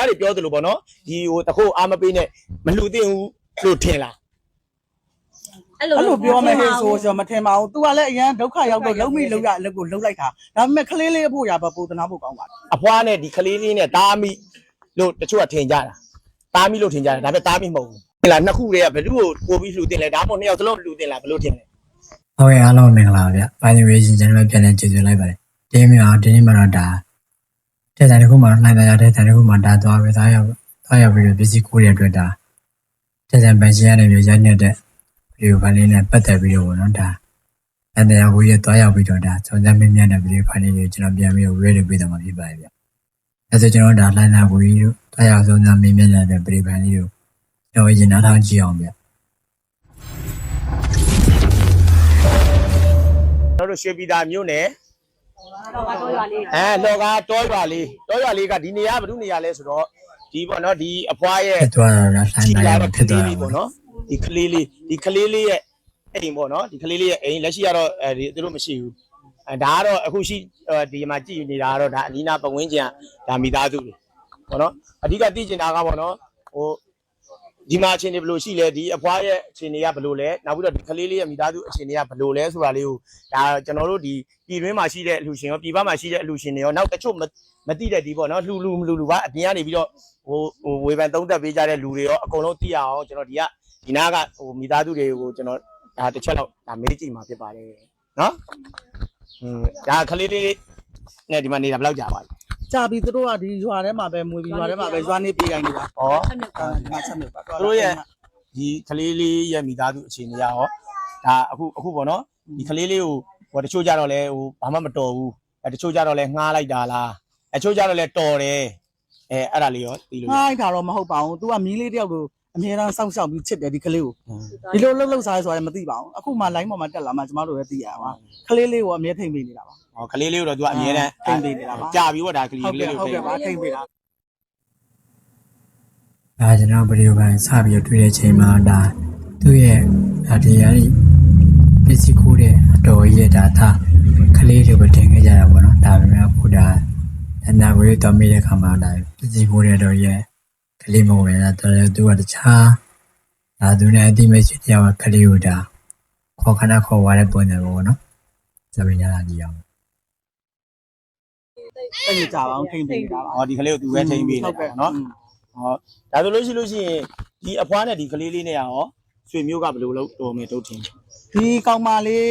တွေပြောသလိုပေါ့နော်ဒီဟိုတခိုးအားမပေးနဲ့မလှူသင့်ဘူးလို့ထင်လားအဲ့လိုပြောမယ်ဟဲ့ဆိုမထင်ပါဘူး तू ကလည်းအရန်ဒုက္ခရောက်တော့လုံးမိလုံးရအလုပ်ကိုလုံးလိုက်တာဒါပေမဲ့ကလေးလေးဖို့ရပါပိုသနာဖို့ကောင်းပါအဖွားနဲ့ဒီကလေးလေးနဲ့တားမိလို့တချို့ကထင်ကြတာတားမိလို့ထင်ကြတယ်ဒါပေမဲ့တားမိမဟုတ်ဘူးဟဲ့လားနှစ်ခုတည်းကဘယ်သူ့ကိုပို့ပြီးလှူသင့်လဲဒါမှမဟုတ်နှစ်ယောက်စလုံးလှူသင့်လားဘယ်လိုထင်လဲဟုတ်ကဲ့အားလုံးမင်္ဂလာပါဗျ။ By the way ကျွန်တော်ပြန်လည်ကြိုဆိုလိုက်ပါတယ်။ဒီနေ့မှာတော့ဒါတဲ့တဲ့ခုမှနိုင်တဲ့တဲ့ခုမှဒါသွားပြီးသားရောက်ပြီးတော့ပစ္စည်းကိုရတဲ့အတွက်ဒါတဲ့ပန်ရှင်ရတဲ့ရိုက်နေတဲ့ဗီဒီယိုဖိုင်လေးနဲ့ပတ်သက်ပြီးတော့နော်ဒါအန်တရားကိုရသွားရောက်ပြီးတော့ဒါစုံစမ်းမင်းမြတ်တဲ့ဗီဒီယိုဖိုင်လေးကိုကျွန်တော်ပြန်ပြီးတော့ ready ပေးတယ်မှာဖြစ်ပါတယ်ဗျ။အဲဆိုကျွန်တော်ဒါလိုင်းနာကိုကြီးတို့သွားရောက်စုံစမ်းမင်းမြတ်တဲ့ဗီဒီယိုဖိုင်လေးကိုကျွန်တော်ရင်နားထောင်ကြည့်အောင်ဗျ။ကျွန်တော်တို့ရွှေပြည်သာမြို့နယ်လောကတောရွာလေးလောကတောရွာလေးကဒီနေရာဘယ်သူနေရာလဲဆိုတော့ဒီပေါ့နော်ဒီအဖွားရဲ့သွားတာဆိုင်နိုင်တော့ဖြစ်သွားတာပေါ့နော်ဒီကလေးလေးရဲ့အိမ်ပေါ့နော်ဒီကလေးလေးရဲ့အိမ်လက်ရှိကတော့ဒီသူတို့မရှိဘူးဒါကတော့အခုရှိဒီမှာကြည့်နေတာကတော့ဒါအနီးနားပတ်ဝန်းကျင်ကဒါမိသားစုတွေပေါ့နော်အဓိကသိချင်တာကပေါ့နော်ဟိုဒီမှာအခြေအနေဘယ်လိုရှိလဲဒီအဖွားရဲ့အခြေအနေကဘယ်လိုလဲနောက်ပြီးတော့ဒီကလေးလေးရဲ့မိသားစုအခြေအနေကဘယ်လိုလဲဆိုတာလေးကိုဒါကျွန်တော်တို့ဒီပြည်တွင်းမှာရှိတဲ့အလှူရှင်ရောပြည်ပမှာရှိတဲ့အလှူရှင်တွေရောနောက်တချို့မသိတဲ့ဒီပေါ့နော်လှူလူပါအပြင်ကနေပြီးတော့ဟိုဝေဖန်သုံးသပ်ပေးကြတဲ့လူတွေရောအကုန်လုံးသိရအောင်ကျွန်တော်ဒီနားကဟိုမိသားစုတွေကိုကျွန်တော်ဒါတစ်ချက်တော့ဒါမေးကြည့်မှာဖြစ်ပါတယ်နော်ဒါကလေးလေးနဲ့ဒီမှာနေတာဘယ်လောက်ကြာပါလဲကြာပြီသူတို့ကဒီရွာထဲမှာပဲမွေပြီးရွာထဲမှာပဲရွာနေပြေးတိုင်းနေတာဩဒီမှာဆက်မြုပ်ပါသူတို့ရဲ့ဒီကလေးလေးရဲ့မိသားစုအခြေအနေရောဒါအခုပေါ့နော်ဒီကလေးလေးကိုဟိုတချို့ကြတော့လဲဟိုဘာမှမတော်ဘူးတချို့ကြတော့လဲငှားလိုက်တာလားတချို့ကြတော့လဲတော်တယ်အဲ့ဒါလေးရောသိလို့ငှားလိုက်တာတော့မဟုတ်ပါဘူး तू ကမီးလေးတယောက်ကိုအမြဲတမ်းစောင့်ရှောက်ပြီးချစ်တယ်ဒီကလေးကိုဒီလိုလှုပ်စားရဲဆိုတာလည်းမသိပါဘူးအခုမှ line ပေါ်မှာတက်လာမှကျမတို့လည်းသိရပါကလေးလေးကိုအမြဲထိမ့်ပေးနေတာပါဟောကလေးလေးကိုတော့ तू အမြဲတမ်းထိမ့်ပေးနေတာပါကြာပြီပေါ့ဒါကလေးလေးကိုဟုတ်ကဲ့ပါထိမ့်ပေးတာဒါကျွန်တော်ဗီဒီယိုပိုင်းစပြီးတွေ့တဲ့ချိန်မှာဒါသူ့ရဲ့ဒီရည်ပစ္စည်းခိုးတဲ့အတော်ကြီးရဲ့ဒါသားကလေးလေးပဲတင်ခဲ့ကြတာပေါ့နော်ဒါပေမဲ့ခုဒါအနာဝေးတော်မိတဲ့ခါမှာဒါပစ္စည်းခိုးတဲ့အတော်ကြီးကလေးမဟုတ်ပဲဒါတော်သူကတခြားဒါသူနဲ့အတိမိတ်ဆွေတယောက်ကလေးကိုဒါခေါ်ခဏခေါ်သွားတဲ့ပုံစံပေါ့နော်ဇမင်းရတာကြည့်အောင်အဲ့ဒီကြာအောင်ထိမ့်ပေးနေတာပါဟောဒီကလေးကို तू ပဲထိမ့်ပေးနေတာပေါ့နော်ဟောဒါဆိုလို့ရှိရင်ဒီအဖွားနဲ့ဒီကလေးလေးနဲ့ရောဆွေမျိုးကဘယ်လိုလုပ်တော်မယ်တို့ထင်ဒီကောင်မလေး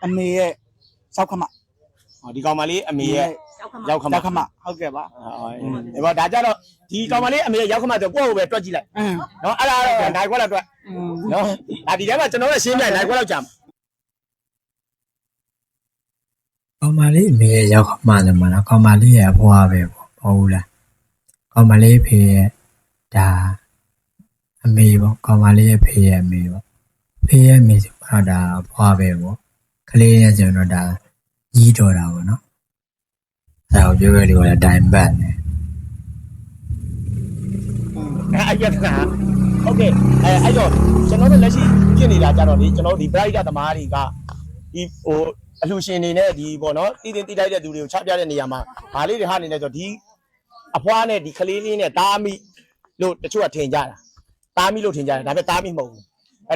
အမေရဲ့ရောက်ခမဟောဒီကောင်မလေးအမေရဲ့ရောက်ခမဟုတ်ကဲ့ပါဟောဒါကြတော့ဒီကောင်မလေးအမေရဲ့ရောက်ခမဆိုကိုယ့်ကိုပဲတွက်ကြည့်လိုက်နော်အဲ့ဒါတော့နိုင်ခွက်လောက်တွက်နော်ဒါဒီထဲမှာကျွန်တော်လည်းရှင်းပြနိုင်ခွက်လောက်ကြာမှာကောင်မလေးအမေရဲ့ရောက်ခမလည်းမလားကောင်မလေးရဲ့အဖွားပဲပေါ့ဟုတ်လားကောင်မလေးဖေရဲ့ဒါအမေပေါ့ကောင်မလေးရဲ့ဖေရဲ့အမေပေါ့ဖေရဲ့အမေဆိုတော့ဒါအဖွားပဲပေါ့ကလေးရဲ့ဆိုတော့ဒါကြီးတော်တာပေါ့နော်အဲ့တော့ပြောရလို့လည်းတိုင်ပတ်နေအဲ့ရတာโอเคအဲ့တော့ကျွန်တော်တို့လက်ရှိဖြစ်နေတာကြတော့ဒီကျွန်တော်ဒီ bright သမားတွေကဒီဟိုအလှရှင်နေနဲ့ဒီပေါ့နော်တည်တင်တည်တိုက်တဲ့သူတွေကိုချပြတဲ့နေရာမှာဗာလေးတွေဟာနေနေဆိုဒီအဖွားနဲ့ဒီကလေးလေးနဲ့တားမိလို့တချို့ကထင်ကြတာတားမိလို့ထင်ကြတယ်ဒါပေမဲ့တားမိမဟုတ်ဘူး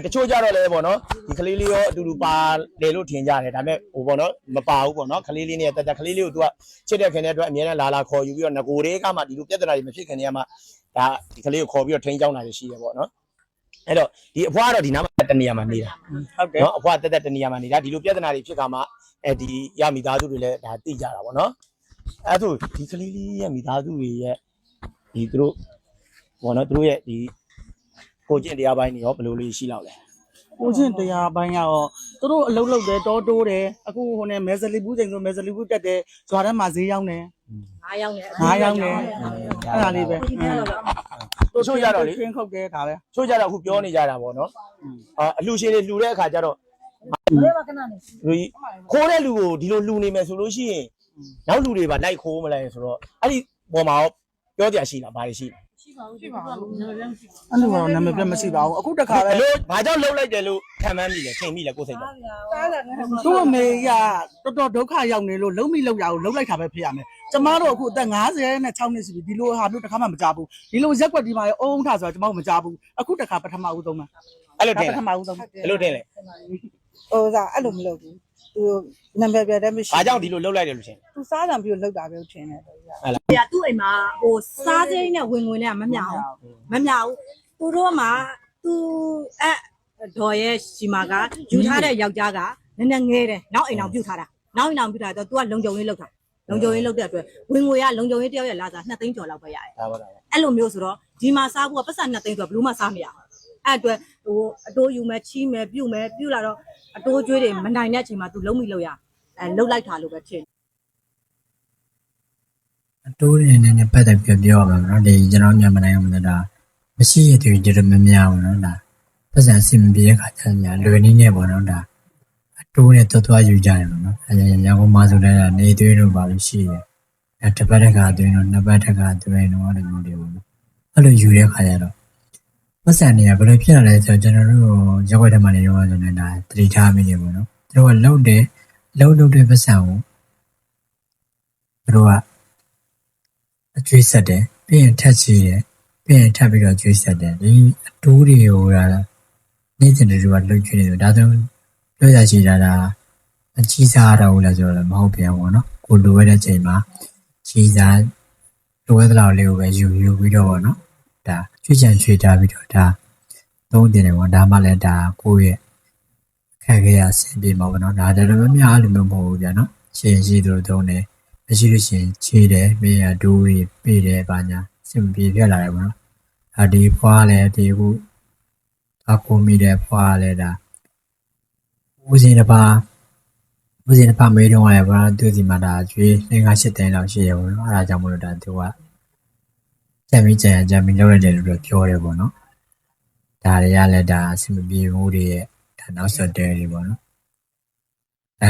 တချို့ကြတော့လဲပေါ့နော်ဒီကလေးလေးရောအတူတူပါလေလို့ထင်ကြတယ်ဒါပေမဲ့ဟိုပေါ့နော်မပါဘူးပေါ့နော်ကလေးလေးနဲ့တကလေးလေးကို तू ကချစ်တဲ့ခင်တဲ့အတွက်အမြဲတမ်းလာခေါ်ယူပြီးတော့ငကိုတွေကမှဒီလိုပြဿနာတွေမဖြစ်ခင်နေရာမှာဒါဒီကလေးကိုခေါ်ပြီးတော့ထိန်းကျောင်းတာရှိတယ်ပေါ့နော်အဲ့တော့ဒီအဖွားကတော့ဒီနားမှာတနေရာမှာနေတာဟုတ်ကဲ့နော်အဖွားတက်တနေရာမှာနေတာဒီလိုပြဿနာတွေဖြစ်ခါမှာဒီရမိသားစုတွေလည်းဒါသိကြတာပေါ့နော်အဲ့ဒါဒီကလေးလေးရဲ့မိသားစုတွေရဲ့ဒီသူတို့ပေါ့နော်သူတို့ရဲ့ဒီကိုကျင့်တရားပိုင်းတွေရောဘယ်လိုလေးရှိလောက်လဲကိုချင်းတရားပိုင်းရောသူတို့အလုပ်လုပ်တယ်တောတိုးတယ်အခုဟိုနဲ့မဲဇလီဘူးချိန်ဆိုမဲဇလီဘူးတက်တယ်ဇွာထဲမှာဈေးရောက်တယ်9ရောက်တယ်9ရောက်တယ်အဲ့ဒါလေးပဲတို့ချို့ကြတော့လေခင်းခုတ်တယ်ဒါပဲချို့ကြတော့အခုပြောနေကြတာပေါ့နော်အလှရှင်တွေလှူတဲ့အခါကျတော့ခိုးတဲ့လူကိုဒီလိုလှူနေမယ်ဆိုလို့ရှိရင်နောက်လူတွေပါလိုက်ခိုးမလဲဆိုတော့အဲ့ဒီပေါ်မှာပြောကြရှိလားဘာတွေရှိလဲ အဲ့လိုတော့နာမည်ပြတ်မရှိပါဘူးအခုတခါ ဘ ပဲ လို့ဘာကြောင့်လှုပ်လိုက်တယ်လို့ခံမှန်းမိလဲထင်မိလဲကိုယ်စိတ်က သူ့အမေကတော်တော်ဒုက္ခရောက်နေလို့လုံးမိလောက်ရအောင်လုံးလိုက်တာပဲဖြစ်ရမယ်ကျမတို့အခုအသက်56နှစ်ရှိပြီဒီလိုဟာမျိုးတစ်ခါမှမကြဘူးဒီလိုရက်ွက်ဒီမှာရောအုံထားဆိုတာကျမတို့မကြဘူးအခုတခါပထမဦးဆုံးမှာ အဲ့လိုထင် ပထ လား မဦးဆုံး အဲ့လိုထင်လဲ ဟိုကအဲ့လိုမလုပ်ဘူးသူနံပါတ်ပြတဲ့မရှိ ဘာကြောင့်ဒီလိုလှုပ်လိုက်တယ်လို့ထင် သူစားတယ်ပြီးလောက်တာပဲထင်တယ်တော့ကြာ ပြသူ့အိမ်မှာဟိုစားစိမ်းနဲ့ဝင်ဝင်နဲ့မမြောင်မမြောင်သူတို့မှာသူအဲ့ဒေါ်ရဲ့ရှိမာကယူထားတဲ့ယောက်ျားကနည်းနည်းငဲတယ်နောက်အိမ်အောင်ပြုတ်ထားတာနောက်အိမ်အောင်ပြုတ်ထားတော့ तू ကလုံကြုံရေးလောက်တာလုံကြုံရေးလောက်တဲ့အတွက်ဝင်ငွေကလုံကြုံရေးတယောက်ရဲ့လာစား2သိန်းကျော်လောက်ပဲရတယ် ဒါပါလား အဲ့လိုမျိုးဆိုတော့ဒီမှာစားဖို့ကပတ်စံ2သိန်းဆိုတော့ဘလို့မှစားမရဘူးအဲ့အတွက်ဟိုအတိုးယူမယ်ချီးမယ်ပြုတ်မယ်ပြုတ်လာတော့အတိုးကျွေးတွေမနိုင်တဲ့အချိန်မှာ तू လုံးမိလို့ရလှုပ်လိုက်တာလို့ပဲထင် အတိုးရင်းနဲ့ပတ်သက်ပြီးပြောရမှာနော်ဒီကျွန်တော်မြန်မာနိုင်ငံမှာဒါမရှိရတဲ့ကြရမများဘူးနော်ဒါပတ်စံစီမပြေတဲ့ခါကျရင်လွယ်နည်းနဲ့ပေါ့နော်ဒါအတိုးနဲ့တွတ်သွားယူကြတယ်ပေါ့နော်အဲရန်ကုန်မှာဆိုလည်းနေသွေးတို့ပါလို့ရှိတယ်အဲတစ်ပတ်တစ်ခါသွင်းတော့နှစ်ပတ်တစ်ခါသွင်းတော့အဲ့လိုမျိုးတွေပေါ့နော်အဲ့လိုယူတဲ့ခါကျတော့ပတ်စံတွေကဘယ်လိုဖြစ်လာလဲဆိုတော့ကျွန်တော်တို့ရောက်ရတဲ့မှာနေရောဆိုနေတာတတိထားမိနေပေါ့နော်သူတို့ကလှုပ်တဲ့ပတ်စံကိုသူတို့ကအကျွေးဆက်တယ်ပြီးရင်ထက်ချီတယ်ပြီးရင်ထပ်ပြီးတော့ကျွေးဆက်တယ်ဒီအတိုးတွေကိုနေ့စဉ်တွေကလှုပ်ချနေတယ်ဒါဆိုပြောရရှိတာအကြီးစားတော့ဘူးလားဆိုတော့မဟုတ်ပြန်ဘူးနော်ကိုလိုရတဲ့ချိန်မှာကြီးစားလိုရတဲ့လောက်လေးကိုပဲယူပြီးတော့ပေါ့နော်ဒါကျွေးချန်ချွေထားပြီးတော့ဒါသုံးတင်တယ်ပေါ့ဒါမှလည်းဒါကိုယ့်ရဲ့ခက်ခဲရအဆင်ပြေမှာပေါ့နော်ဒါတော်တော်များများအဲ့လိုမျိုးမဟုတ်ဘူးဗျာနော်ရှင်ရှိသူတို့သုံးတယ်မရှိလို့ရှိရင်ချေးတယ်မေးရဒိုးတွေပေးတယ်ဘာညာစင်ပြေပြလာတယ်ပေါ့နော်ဒီဖွားလဲဒီခုအကူမိတဲ့ဖွားလဲဒါဦးစင်းတစ်ပါးမေးတော့ရပါတော့သူစီမှာဒါကျွေး5-8တန်းလောက်ရှိရပေါ့နော်အဲဒါကြောင့်မလို့ဒါသူကကြံပြီးလောက်ရတယ်လို့ပြောတယ်ပေါ့နော်ဒါတွေကလည်းဒါစင်ပြေမှုတွေရဲ့ဒါနောက်ဆက်တဲတွေပေါ့နော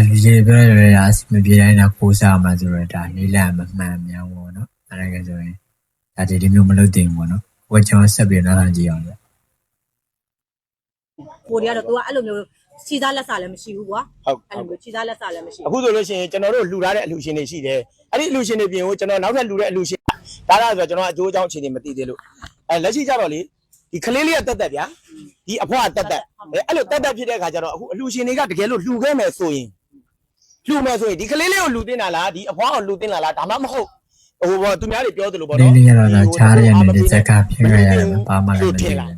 ်လူကြီးပြောရတာမပြေတိုင်းတော့ကိုးစားမှဆိုတော့ဒါနေလမမှန်များပေါ့နော်အဲ့ဒါကဆိုရင်ဒါဒီမျိုးမလုပ်တင်ဘူးပေါ့နော်ဝက်ချောင်းဆက်ပြီးတော့ကြည့်အောင်လေ ကိုတွေကတော့ तू ကအဲ့လိုမျိုးခြေသားလက်စားလည်းမရှိဘူးကွာ ဟုတ် အဲ့လိုမျိုးခြေသားလက်စားလည်းမရှိ အခုဆိုလို့ရှိရင်ကျွန်တော်တို့လှူထားတဲ့အလှူရှင်တွေရှိတယ်အဲ့ဒီအလှူရှင်တွေပြင်ကိုကျွန်တော်နောက်ထပ်လှူတဲ့အလှူရှင်ဒါလားဆိုတော့ကျွန်တော်အကျိုးအကြောင်းအခြေအနေမသိသေးလို့လက်ရှိကြတော့လေဒီကလေးလေးကတက်ဗျာဒီအဖွားကတက်အဲ့လိုတက်ဖြစ်တဲ့အခါကျတော့အခုအလှူရှင်တွေကတကယ်လို့လှူခဲ့မယ်ဆိုရင်လှူမယ်ဆိုရင်ဒီကလေးလေးကိုလှူတင်တာလားဒီအဖွားကိုလှူတင်လာလားဒါမှမဟုတ်ဟိုဘောသူများတွေပြောသလိုပေါ့နော် လေးရတော့ချားရနေတဲ့ဇက်ကဖြစ်ခဲ့ရတယ်ပါမှလည်းမသိဘူ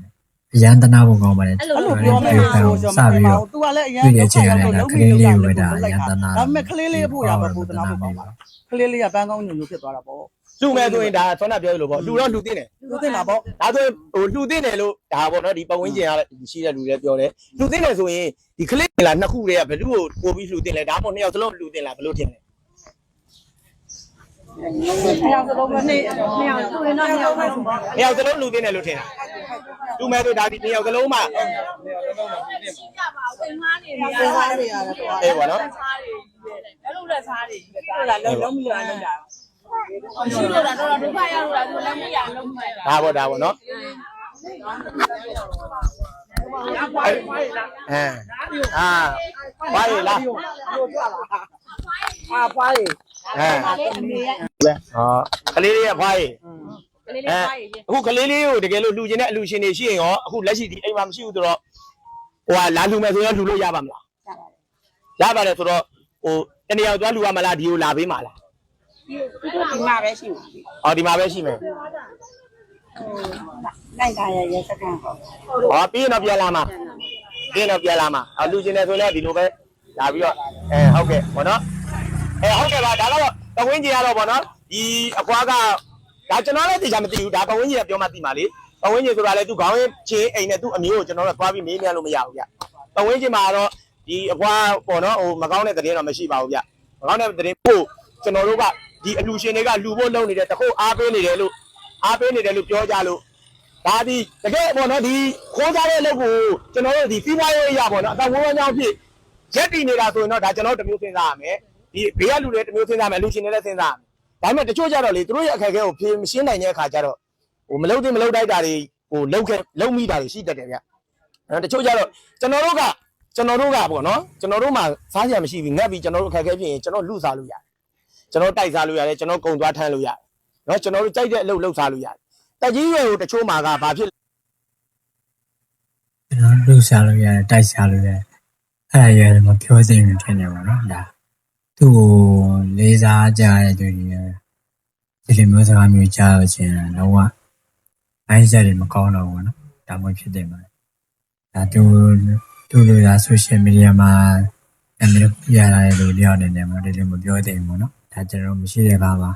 းအရန်တနာဖို့ကောင်းပါတယ် အဲ့လိုပြောမယ်ဆိုကျွန်တော်မဟုတ်သူကလည်းအရင်ဒုက္ခရောက်တော့လုံးမိလောက်တာလို့ဒါပေမဲ့ကလေးလေးဖို့ရပါဘူးတနာဖို့ကောင်းပါကလေးလေးကပန်းကောင်းညိုညိုဖြစ်သွားတာပေါ့ လှူမယ်ဆိုရင်ဒါဆွမ်းနာပြောသလိုပေါ့လှူတော့လှူတင်တယ် သူသိတာပေါ့ ဒါဆိုဟိုလှူတင်တယ်လို့ဒါပေါ့နော်ဒီပတ်ဝန်းကျင်ကရှိတဲ့လူတွေပြောတယ်လှူတင်တယ်ဆိုရင်ဒီကလေးလာနှစ်ခုတည်းကဘယ်သူ့ကိုပို့ပြီးလှူတင်လဲဒါမှမဟုတ်နှစ်ယောက်စလုံးလှူတင်လားဘယ်လိုထင်လဲ ဘူးအဲ့ဒါဆိုတော့မနေ့နှစ်ယောက်သူ့ရင်တော့နှစ်ယောက်ပါဘူး နှစ်ယောက်စလုံးလှူတင်တယ်လို့ထင်တာလှူမယ်ဆိုဒါဒီနှစ်ယောက်စလုံးမှ ရှိကြပါဦးအိမ်မားနေရ စဉ်းစားနေရတယ်တော့ အေးပေါ့နော် အဲ့လိုလက်စားတွေပြီးတော့လုံးမိလို့လောက်တာရှိလို့တာတော့ဒုက္ခရောက်လို့လားသူလည်းမရလုံးမိတာ ဒါပေါ့နော်ဘာရလား ဖွားရည် အမေရဲ့ ကလေးလေးကဖွားရ ကလေးလေးပါရေး အခုကလေးလေးကိုတကယ်လို့လှူခြင်းတဲ့အလှူရှင်တွေရှိရင်ရောအခုလက်ရှိဒီအိမ်မှာမရှိဘူးဆိုတော့ဟိုကလာလှူမယ်ဆိုရင်လှူလို့ရပါမလားရပါတယ်ဆိုတော့ဟိုတနေ့ရောက်သွားလှူရမလားဒီကိုလာပေးမှာလား ဒီမှာပဲရှိမှာ အော်ဒီမှာပဲရှိမယ် လိုက်တာရစကန်ပေါ့ ဟောပြီးရင်တော့ပြန်လာမှာအော်လှူခြင်းတယ်ဆိုလည်းဒီလိုပဲလာပြီးတော့ဟုတ်ကဲ့ပေါ့နော်ဟုတ်ကဲ့ပါဒါတော့ပဝင်းကြီးကတော့ပေါ့နော်ဒီအကွာကဒါကျွန်တော်လည်းသိချင်မသိဘူးဒါပဝင်းကြီးကပြောမှသိမှာလေပဝင်းကြီးဆိုတာလေသူခေါင်းရင်းချင်းအိမ်နဲ့သူ့အမျိုးကိုကျွန်တော်တို့သွားပြီးမေးမြန်းလို့မရဘူးဗျပဝင်းကြီးမှာတော့ဒီအကွာပေါ့နော်ဟိုမကောင်းတဲ့သတင်းတော့မရှိပါဘူးဗျမကောင်းတဲ့သတင်းပို့ကျွန်တော်တို့ကဒီအလှူရှင်တွေကလှူဖို့လုပ်နေတဲ့တခုအားပေးနေတယ်လို့ပြောကြလို့ဒါဒီတကယ်ပေါ့နော်ဒီခိုးစားတဲ့အလုပ်ကိုကျွန်တော်တို့ဒီစီးပွားရေးအရာပေါ့နော်အတော်ဝန်းဝန်းကြောင်းဖြစ်ရက်တည်နေတာဆိုရင်တော့ဒါကျွန်တော်တို့တစ်မျိုးစဉ်းစားရမယ်ဒီဘေးကလူတွေတစ်မျိုးစဉ်းစားမယ်အလှူရှင်တွေလည်းစဉ်းစားရမယ်ဒါပေမဲ့တချို့ကြတော့လေသူတို့ရဲ့အခက်အခဲကိုဖြေမရှင်းနိုင်တဲ့အခါကျတော့ မလုတ်တဲ့မလုတ်တိုက်တာတွေလုံမိတာတွေရှိတတ်တယ်ဗျတချို့ကြတော့ကျွန်တော်တို့ကပေါ့နော်ကျွန်တော်တို့မှာစားစရာမရှိဘူးငတ်ပြီးကျွန်တော်တို့အခက်အခဲဖြစ်ရင်ကျွန်တော်လူစားလို့ရတယ်ကျွန်တော်တိုက်စားလို့ရတယ်ကျွန်တော်ကုံသွားထမ်းလို့ရတယ်နော်ကျွန်တော်တို့ကြိုက်တဲ့အလုပ်လုပ်စားလို့ရတယ်တက်ကြီးရွယ်ကိုတချို့မှာကဘာဖြစ်ကျွန်တော်လူစားလို့ရတယ်တိုက်စားလို့ရတယ်အဲ့ဒါရတယ်မပြောသိဘူးထင်တယ်ပေါ့နော်ဒါသူ့ကိုလေးစားကြတဲ့သူတွေဒီလိုမျိုးစကားမျိုးကြားလို့ချင်းတော့အိုင်းဆက်တွေမကောင်းတော့ဘူးနော်ဒါမှဖြစ်တယ်မှာဒါသူတို့က social media မှာအမေရလာတဲ့လူတွေရောက်နေတယ်မဒီလိုမပြောသိဘူးပေါ့နော်ဒါကျွန်တော်မရှိတဲ့ဘာမှာ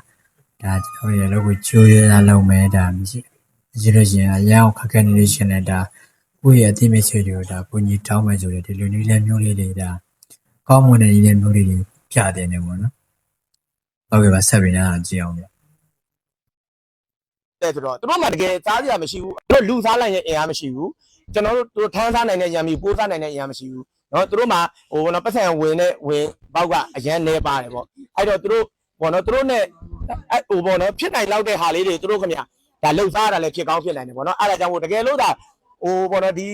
ဒါကျွန်တော်ရဲ့လောက်ကိုချိုးရတာလုပ်မယ်ဒါမရှိလို့ရှိရင်အရောခက်ခဲနေရှင်နဲ့ဒါကိုယ့်ရဲ့အသိမိတ်ဆွေတွေကိုဒါကိုကြီးတောင်းမယ်ဆိုရင်ဒီလိုနည်းလည်းမျိုးလေးတွေဒါကောင်းမွန်တဲ့နည်းလည်းမျိုးလေးတွေပြတယ်နေပေါ့နော်ဟုတ်ကဲ့ပါဆက်ပြီးတော့ကြည့်အောင်ဗျတဲ့ဆိုတော့တို့မှတကယ်စားစရာမရှိဘူးတို့လူစားလိုက်ရင်အင်အားမရှိဘူးကျွန်တော်တို့ထမ်းစားနိုင်တဲ့ရံမီပိုးစားနိုင်တဲ့အင်အားမရှိဘူးနော်တို့မှပတ်စံဝင်ပေါက်ကအရန်နေပါတယ်ပေါ့အဲ့တော့တို့တို့ နဲ့ဖြစ်နိုင်လောက်တဲ့ဟာလေးတွေတို့ခင်ဗျဒါလှုပ်ရှားတာလည်းဖြစ်ကောင်းဖြစ်နိုင်တယ်ပေါ့နော်အဲ့ဒါကြောင့်တကယ်လို့ဒါဒီ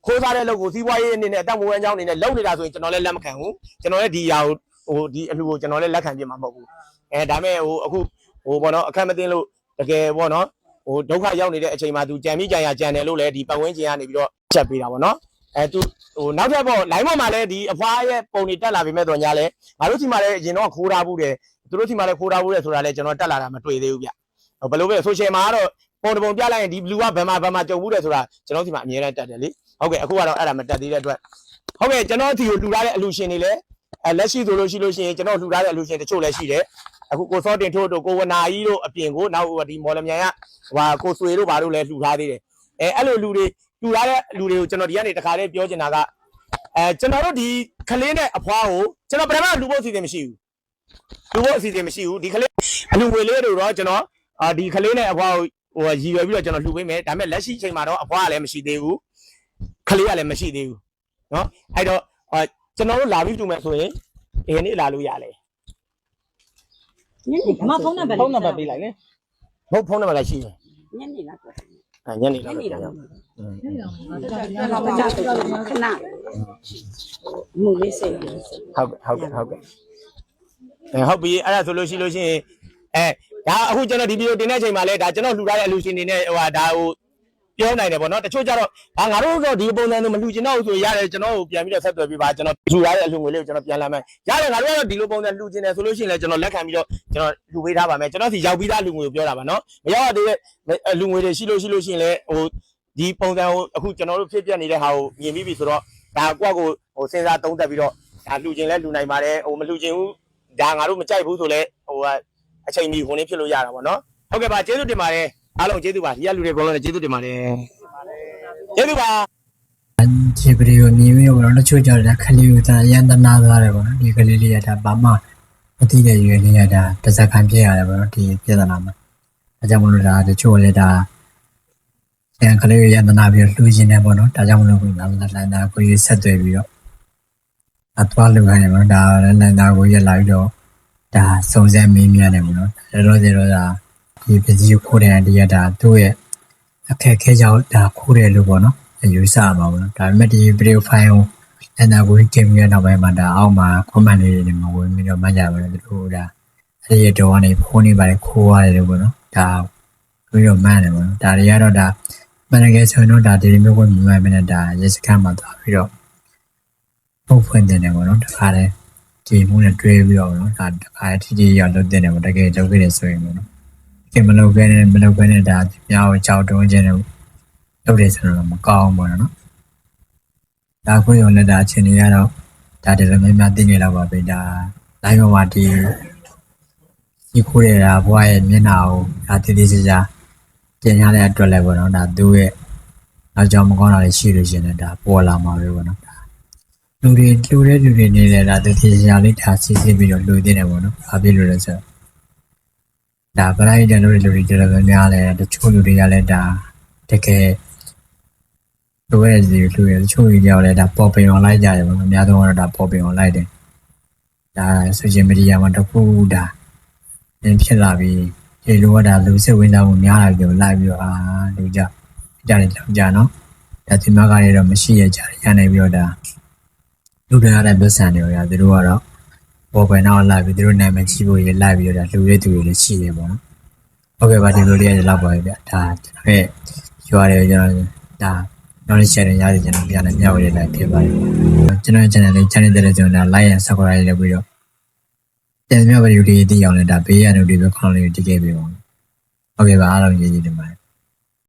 ခိုးစားတဲ့လုပ်ကိုစီးပွားရေးအနေနဲ့အတက်မဝန်းချောင်းအနေနဲ့လုပ်နေတာဆိုရင်ကျွန်တော်လည်းလက်မခံဘူးကျွန်တော်လည်းဒီအရာကိုဒီအလှကိုကျွန်တော်လည်းလက်ခံပြမှာမဟုတ်ဘူးဒါမဲ့အခုအခက်မသိလို့တကယ်ဒုက္ခရောက်နေတဲ့အချိန်မှာသူကြံမိကြံရကြံတယ်လို့လည်းဒီပတ်ဝန်းကျင်ကနေပြီးတော့ချက်ပေးတာပေါ့နော်သူနောက်ထပ်လိုင်းပေါ်မှာလည်းဒီအဖွားရဲ့ပုံတွေတက်လာပြီမဲ့တော့ညာလဲငါတို့ဒီမှာလည်းအရင်တော့ခိုးထားဘူးတယ်သူတို့ဒီမှာလည်းခိုးထားဘူးတယ်ဆိုတာလည်းကျွန်တော်တက်လာတာမတွေ့သေးဘူးဗျဘယ်လိုပဲ social မှာကတော့ပုံတပုံပြလိုက်ရင်ဒီ blue ကဘယ်မှာကြုံဘူးတယ်ဆိုတာကျွန်တော်ဒီမှာအမြဲတမ်းတက်တယ်လေဟုတ်ကဲ့အခုကတော့အဲ့ဒါမတက်သေးတဲ့အတွက်ဟုတ်ကဲ့ကျွန်တော်ဒီကိုလှူထားတဲ့အလူရှင်တွေလည်းလက်ရှိဆိုလို့ရှိရင်ကျွန်တော်လှူထားတဲ့အလူရှင်တချို့လည်းရှိတယ်အခုကိုစောတင်ထိုးတို့ကိုဝနာကြီးတို့အပြင်ကိုနောက်ဒီမော်လမြိုင်ကကိုဆွေတို့ဘာလို့လဲလှူထားသေးတယ်အဲ့လိုလူတွေလှူထားတဲ့လူတွေကိုကျွန်တော်ဒီကနေတခါတည်းပြောချင်တာကကျွန်တော်တို့ဒီခလေးနဲ့အဖွားကိုကျွန်တော်ပထမလူဖို့အစီအစဉ်မရှိဘူးဒီခလေးအလူငွေလေးတို့တော့ကျွန်တော်ဒီခလေးနဲ့အဖွားကိုရည်ရွယ်ပြီးတော့ကျွန်တော်လှူပေးမယ်ဒါပေမဲ့လက်ရှိအချိန်မှာတော့အဖွားကလည်းမရှိသေးဘူးခလေးကလည်းမရှိသေးဘူးเนาะအဲ့တော့ကျွန်တော်တို့လာပြီးလှူမယ်ဆိုရင်ဒီနေ့လာလို့ရလဲညနေကဖုန်းနံပါတ်ပေးလိုက်လေဟုတ်ဖုန်းနံပါတ်လည်းရှိတယ်ညနေလားညနေလားခဏမူလေးစိတ်ဟုတ်ပြီအဲ့ဒါဆိုလို့ရှိရင်ဒါအခုကျွန်တော်ဒီဗီဒီယိုတင်တဲ့အချိန်မှာလဲဒါကျွန်တော်လှူထားတဲ့အလူရှင်တွေနဲ့ဒါဟိုပြောနိုင်တယ်ပေါ့နော်တချို့ကြတော့ငါတို့တော့ဒီပုံစံမျိုးမလှူချင်တော့ဘူးဆိုရတယ်ကျွန်တော်ကိုပြန်ပြီးတော့ဆက်သွယ်ပြီးပါကျွန်တော်လှူထားတဲ့အလူငွေလေးကိုကျွန်တော်ပြန်လာမယ်ရတယ်ငါတို့ကတော့ဒီလိုပုံစံလှူချင်တယ်ဆိုလို့ရှိရင်လည်းကျွန်တော်လက်ခံပြီးတော့ကျွန်တော်လှူပေးထားပါမယ်ကျွန်တော်စီရောက်ပြီးသားလူငွေကိုပြောတာပါနော်မရောက်သေးတဲ့လူငွေတွေရှိလို့ရှိရင်လည်းဒီပုံစံကိုအခုကျွန်တော်တို့ဖြစ်ပြနေတဲ့ဟာကိုမြင်ပြီးပြီဆိုတော့ဒါကိုယ့်ကိုစဉ်းစားသုံးသပ်ပြီးတော့ဒါလှူချင်လဲလှူနိုင်ပါတယ်မလှူချင်ဘူးဒါငါတို့မကြိုက်ဘူးဆိုလဲအချိန်မီဝင်နေဖြစ်လို့ရတာပေါ့နော်ဟုတ်ကဲ့ပါကျေးဇူးတင်ပါတယ်အားလုံးကျေးဇူးပါဒီကလူတွေအကုန်လုံးလည်းကျေးဇူးတင်ပါတယ်ကျေးဇူးပါဒီဗီဒီယိုမြင်ပြီးတော့တချို့ကြတော့ခလေးကိုဒါရန်တနာသွားတယ်ပေါ့နော်ဒီကလေးလေးကဒါဘာမှမသိတဲ့ရွယ်လေးကဒါတစ်စက္ကန့်ပြည့်ရတယ်ပေါ့နော်ဒီပြဿနာမှာအဲကြောင့်မလို့ဒါတချို့လည်းဒါရန်ကလေးရန်တနာပြီးလှူခြင်းနေပေါ့နော်ဒါကြောင့်မလို့ကိုလာလာကိုရဆက်သွယ်ပြီးတော့အသွားလူခိုင်းတယ်ပေါ့ဒါလည်းလာကိုရလာပြီးတော့ဒါစုံစမ်းမေးမြန်းတယ်ပေါ့နော်တော့ဒါဒီပစ္စည်းခိုးတဲ့တရားဒါသူ့ရဲ့အခက်ခဲကြောင့်ဒါခိုးတယ်လို့ပေါ့နော်ယူဆမှာပေါ့နော်ဒါပေမဲ့ဒီဗီဒီယိုဖိုင်ကိုအနာကိုတင်ပြနောက်ပိုင်းမှာဒါအောက်မှာ comment လေးတွေမှာဝင်ပြီးတော့မှတ်ကြပါလို့သူတို့ဒါအဲ့ဒီတော့ကနေဖုန်းနေပါတယ်ခိုးရတယ်လို့ပေါ့နော်ဒါပြီးတော့မှန်းတယ်ပေါ့နော်ဒါတွေကတော့ဒါမနက်ကဆိုရင်တော့ဒါဒီလိုမျိုးဝင်မှန်းမယ်ဒါရက်စခန်းမှာသွားပြီးတော့ပုံဖွင့်တင်တယ်ပေါ့နော်တခါတည်းဒီမှုနဲ့တွဲပြီးတော့နော်ဒါတခါထိရောက်လုပ်တင်တယ်ပေါ့တကယ်လုပ်ခဲ့တယ်ဆိုရင်ပေါ့နော်မလုပ်ဘဲနဲ့ဒါမြောက်ကြောက်တုံးခြင်းတွေလုပ်တယ်ဆိုတော့မကောင်းဘူးနော်ဒါကိုရုံနဲ့ဒါအချင်းတွေကတော့ဒါတည်းလည်းများသိနေတော့ပါပဲဒါတိုင်းပေါ်မှာဒီခိုးရတာဘွားရဲ့မျက်နှာကိုဒါတည်တည်ကြပြင်ရတဲ့အတွက်လည်းပေါ့နော်ဒါသူ့ရဲ့နောက်ကြောင်မကောင်းတာတွေရှိလို့ရှင်လည်းဒါပေါ်လာမှာပဲပေါ့နော်လူတွေနေတယ်ဒါတည်တည်ကြလေးဒါစီစစ်ပြီးတော့လူသိတယ်ပေါ့နော်ဘာဖြစ်လို့လဲဆိုဒါပရိုက်တဲ့လူတွေတော်တော်များလဲတချို့လူတွေကလည်းဒါတကယ်လိုရည်လူတွေတချို့ကြီးကြောက်လဲဒါပေါ်ပင်အောင်လိုက်ကြတယ်ပေါ့အများဆုံးကတော့ဒါပေါ်ပင်အောင်လိုက်တယ်ဒါဆိုရှယ်မီဒီယာမှာတခုဒါဖြစ်လာပြီးဒီ ဒီလိုကဒါလူစိတ်ဝင်စားမှုများလာပြီးတော့လိုက်ပြီးတော့လူကြတယ်ကြောင်ကြနော်ဒါဒီမှာကလည်းတော့မရှိရကြရနိုင်ပြီးတော့ဒါလူတွေရတဲ့ပတ်စံတွေရောသူတို့ကတော့ပေါ်ပဲနောက်လိုက်ပြီးသူတို့နာမည်ကြီးဖို့ရလိုက်ပြီးတော့ဒါလူတွေသူတွေလည်းရှိတယ်ပေါ့နော်ဟုတ်ကဲ့ပါဒီလိုလေးရလောက်ပါပဲဗျဒါရွာတယ်ကျွန်တော်ဒါနောက်လေး share ရတယ်ကျွန်တော်ပြန်လည်းမျှဝေလိုက်ဖြစ်ပါတယ်ကျွန်တော် channel လေး channel တဲ့ကျွန်တော်ဒါ like and subscribe လုပ်ပြီးတော့ပြန်မျှဝေvideo တွေတည်အောင်လည်းဒါဘေးရတဲ့တွေပဲခေါင်းလေးတွေတည်ခဲ့ပြီးပါဟုတ်ကဲ့ပါအားလုံးကျေးဇူးတင်ပါတယ်